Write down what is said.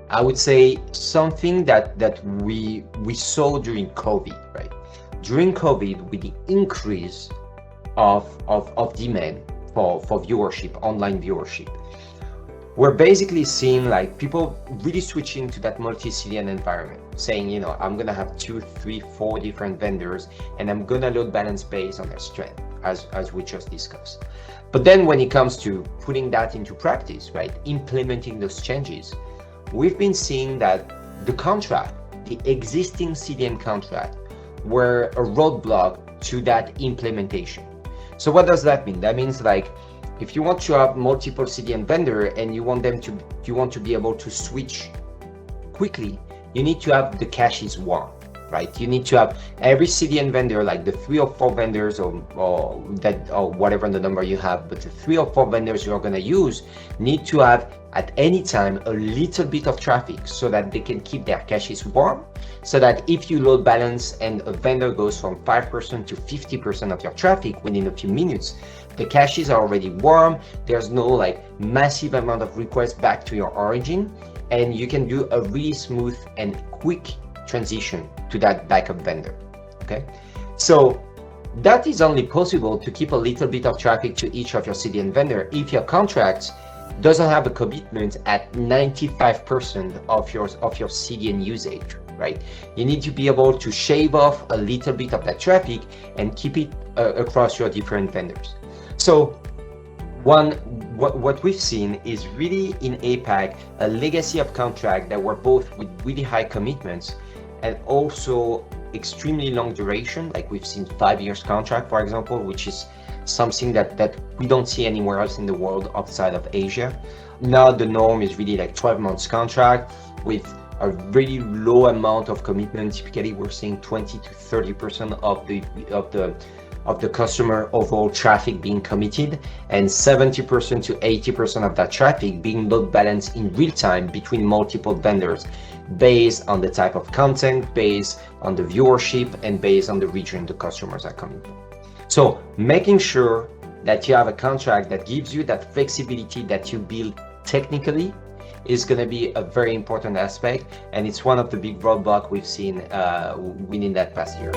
I would say something that we saw during COVID, right? During COVID, with the increase of demand for viewership, online viewership, we're basically seeing like people really switching to that multi-CDN environment, saying, you know, I'm gonna have 2, 3, 4 different vendors, and I'm gonna load balance based on their strength, as we just discussed. But then when it comes to putting that into practice, right, implementing those changes, we've been seeing that the contract, the existing CDN contract, were a roadblock to that implementation. So what does that mean? That means like, if you want to have multiple CDN vendor and you want to be able to switch quickly, you need to have the caches warm, right? You need to have every CDN vendor, like the 3 or 4 vendors or whatever the number you have, but the 3 or 4 vendors you're going to use need to have at any time a little bit of traffic so that they can keep their caches warm, so that if you load balance and a vendor goes from 5% to 50% of your traffic within a few minutes, the caches are already warm, there's no like massive amount of requests back to your origin, and you can do a really smooth and quick transition to that backup vendor. Okay, so that is only possible to keep a little bit of traffic to each of your CDN vendor if your contract doesn't have a commitment at 95% of your CDN usage, right? You need to be able to shave off a little bit of that traffic and keep it across your different vendors. So what we've seen is really in APAC a legacy of contract that were both with really high commitments and also extremely long duration. Like we've seen 5 years contract, for example, which is something that we don't see anywhere else in the world outside of Asia. Now the norm is really like 12 months contract with a really low amount of commitment. Typically we're seeing 20 to 30% of the customer overall traffic being committed, and 70% to 80% of that traffic being load balanced in real time between multiple vendors based on the type of content, based on the viewership, and based on the region the customers are coming from. So making sure that you have a contract that gives you that flexibility that you build technically is going to be a very important aspect, and it's one of the big roadblocks we've seen within that past year.